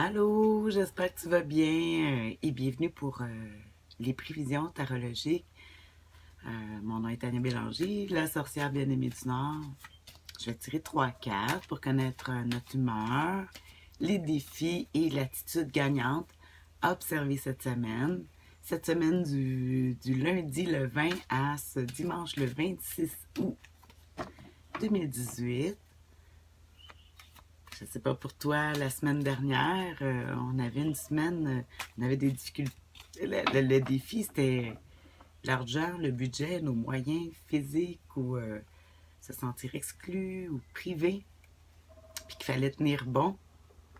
Allô, j'espère que tu vas bien et bienvenue pour les prévisions tarologiques. Mon nom est Tania Bélanger, la sorcière bien-aimée du Nord. Je vais tirer 3 cartes pour connaître notre humeur, les défis et l'attitude gagnante à observer cette semaine. Cette semaine du lundi le 20 à ce dimanche le 26 août 2018. Je ne sais pas pour toi, la semaine dernière, on avait une semaine, on avait des difficultés. Le défi, c'était l'argent, le budget, nos moyens physiques ou se sentir exclu ou privé, puis qu'il fallait tenir bon.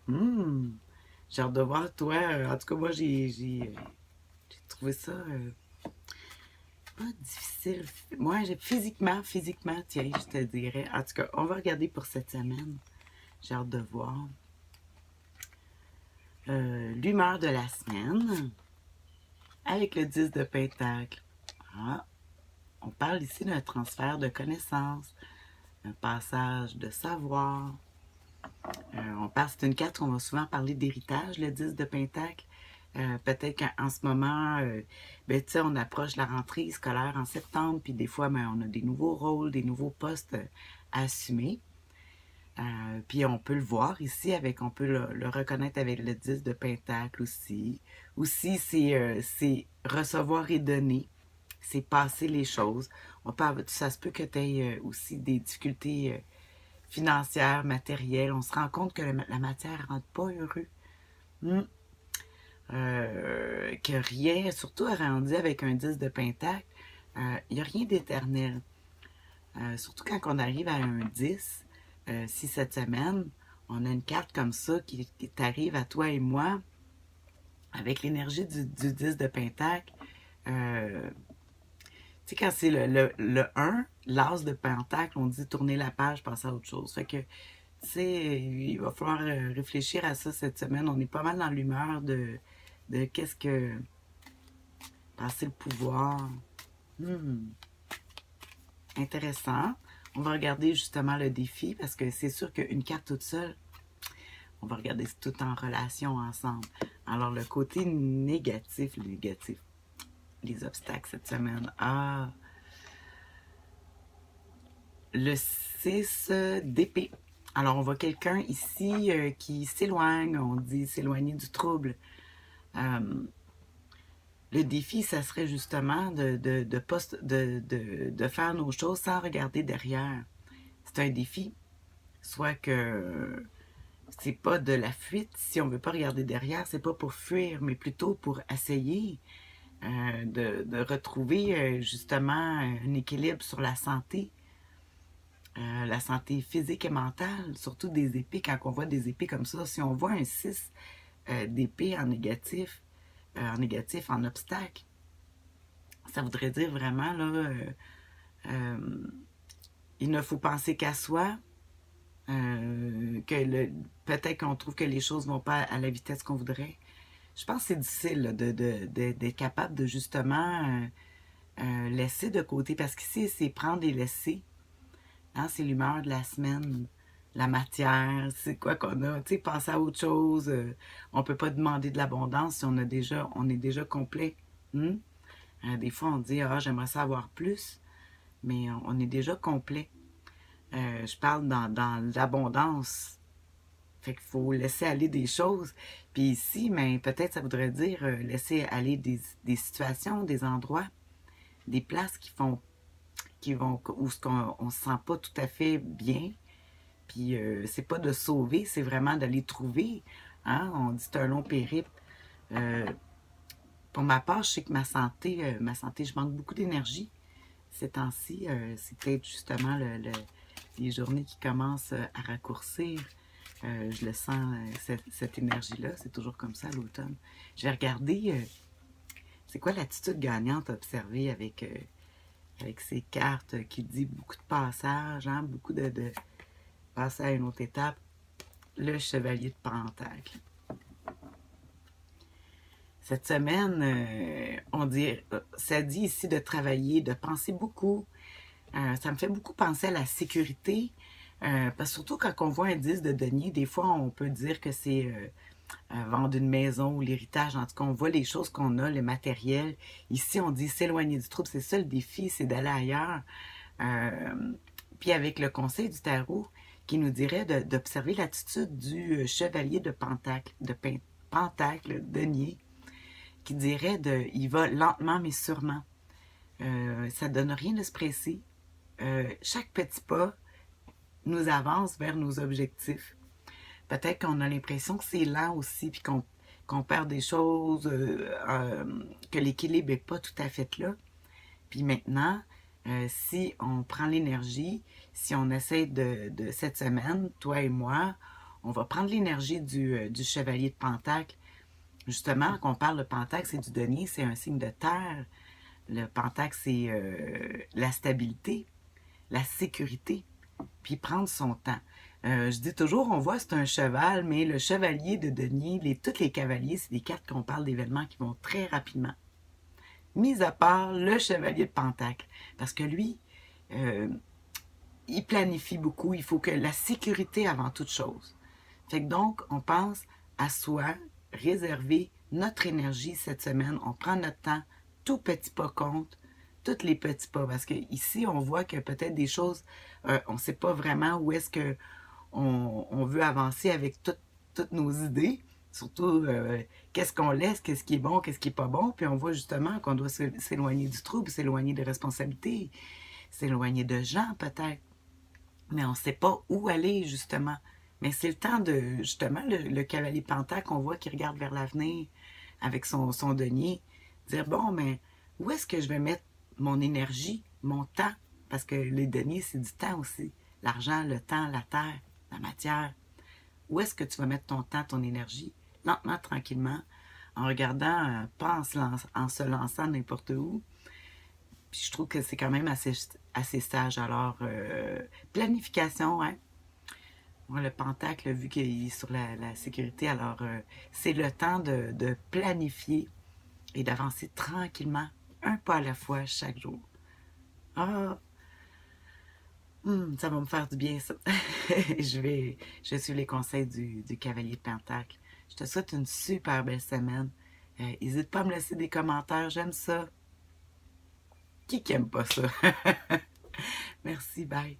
Hmm. J'ai hâte de voir, toi. En tout cas, moi, j'ai trouvé ça pas difficile. Moi, physiquement, tiens, je te dirais. En tout cas, on va regarder pour cette semaine. J'ai hâte de voir. L'humeur de la semaine avec le 10 de Pentacle. Ah, on parle ici d'un transfert de connaissances, un passage de savoir. C'est une carte qu'on va souvent parler d'héritage, le 10 de Pentacle. Peut-être qu'en ce moment, ben, on approche la rentrée scolaire en septembre, puis des fois, ben, on a des nouveaux rôles, des nouveaux postes à assumer. Puis on peut le voir ici, on peut le reconnaître avec le 10 de Pentacle aussi. Aussi, c'est recevoir et donner. C'est passer les choses. Ça se peut que tu aies aussi des difficultés financières, matérielles. On se rend compte que la matière ne rend pas heureux. Hmm. Que rien, surtout arrondi avec un 10 de Pentacle, il n'y a rien d'éternel. Surtout quand on arrive à un 10, si cette semaine, on a une carte comme ça qui t'arrive à toi et moi, avec l'énergie du 10 de Pentacle, tu sais, quand c'est le 1, l'as de Pentacle, on dit tourner la page, passer à autre chose. Fait que, tu sais, il va falloir réfléchir à ça cette semaine. On est pas mal dans l'humeur de qu'est-ce que passer le pouvoir. Hmm. Intéressant. On va regarder justement le défi parce que c'est sûr qu'une carte toute seule, on va regarder tout en relation ensemble. Alors, le côté négatif, les obstacles cette semaine. Ah, le 6 d'épée. Alors, on voit quelqu'un ici qui s'éloigne, on dit s'éloigner du trouble. Euh, le défi, ça serait justement de faire nos choses sans regarder derrière. C'est un défi. Soit que c'est pas de la fuite, si on veut pas regarder derrière, c'est pas pour fuir, mais plutôt pour essayer de retrouver justement un équilibre sur la santé physique et mentale, surtout des épées, quand on voit des épées comme ça, si on voit un 6 d'épée en obstacle, ça voudrait dire vraiment, là, il ne faut penser qu'à soi, peut-être qu'on trouve que les choses ne vont pas à la vitesse qu'on voudrait. Je pense que c'est difficile là, d'être capable de justement laisser de côté, parce qu'ici, c'est prendre et laisser. Hein, c'est l'humeur de la semaine, la matière, c'est quoi qu'on a. Tu sais, penser à autre chose. On peut pas demander de l'abondance si on est déjà complet. Hmm? Des fois, on dit, ah, j'aimerais ça avoir plus, mais on est déjà complet. Je parle dans l'abondance. Fait qu'il faut laisser aller des choses. Puis ici, mais peut-être ça voudrait dire laisser aller des situations, des endroits, des places où on ne se sent pas tout à fait bien. Puis c'est pas de sauver, c'est vraiment d'aller trouver. Hein? On dit c'est un long périple. Euh, pour ma part, je sais que ma santé, je manque beaucoup d'énergie ces temps-ci. C'est peut-être justement les journées qui commencent à raccourcir. Je le sens, cette énergie-là. C'est toujours comme ça à l'automne. Je vais regarder, c'est quoi l'attitude gagnante à observer avec ces cartes qui dit beaucoup de passages, hein, beaucoup de passer à une autre étape. Le chevalier de Pentacle. Cette semaine, ça dit ici de travailler, de penser beaucoup. Ça me fait beaucoup penser à la sécurité. Parce que surtout quand on voit un 10 de denier, des fois on peut dire que c'est vendre une maison ou l'héritage. En tout cas, on voit les choses qu'on a, le matériel. Ici, on dit s'éloigner du trouble. C'est ça le défi, c'est d'aller ailleurs. Puis avec le conseil du tarot qui nous dirait d'observer l'attitude du chevalier de Pentacle, Pentacle, denier, qui dirait il va lentement mais sûrement. Ça donne rien de se presser. Chaque petit pas nous avance vers nos objectifs. Peut-être qu'on a l'impression que c'est lent aussi, puis qu'on perd des choses, que l'équilibre n'est pas tout à fait là. Puis maintenant, si on prend l'énergie, si on essaie de cette semaine, toi et moi, on va prendre l'énergie du chevalier de Pentacle. Justement, quand on parle de Pentacle, c'est du denier, c'est un signe de terre. Le Pentacle, c'est la stabilité, la sécurité, puis prendre son temps. Je dis toujours, on voit c'est un cheval, mais le chevalier de denier, tous les cavaliers, c'est des cartes qu'on parle d'événements qui vont très rapidement. Mis à part le chevalier de Pentacle, parce que lui, il planifie beaucoup, il faut que la sécurité avant toute chose. Fait que donc, on pense à soi, réserver notre énergie cette semaine, on prend notre temps, tout petit pas compte, tous les petits pas, parce que ici on voit que peut-être des choses, on ne sait pas vraiment où est-ce que on veut avancer avec toutes nos idées, surtout qu'est-ce qu'on laisse, qu'est-ce qui est bon, qu'est-ce qui est pas bon, puis on voit justement qu'on doit s'éloigner du trouble, s'éloigner des responsabilités, s'éloigner de gens peut-être, mais on ne sait pas où aller justement. Mais c'est le temps de, justement, le cavalier Pentacle qu'on voit qui regarde vers l'avenir avec son denier, dire, bon, mais où est-ce que je vais mettre mon énergie, mon temps? Parce que les deniers, c'est du temps aussi. L'argent, le temps, la terre, la matière. Où est-ce que tu vas mettre ton temps, ton énergie? Lentement, tranquillement, en regardant, pas en se lançant n'importe où. Puis je trouve que c'est quand même assez sage. Alors, planification, hein? Moi, le Pentacle, vu qu'il est sur la sécurité, alors c'est le temps de planifier et d'avancer tranquillement, un pas à la fois, chaque jour. Ah, ça va me faire du bien, ça. Je vais suivre les conseils du cavalier de Pentacle. Je te souhaite une super belle semaine. N'hésite pas à me laisser des commentaires, j'aime ça. Qui aime pas ça? Merci, bye.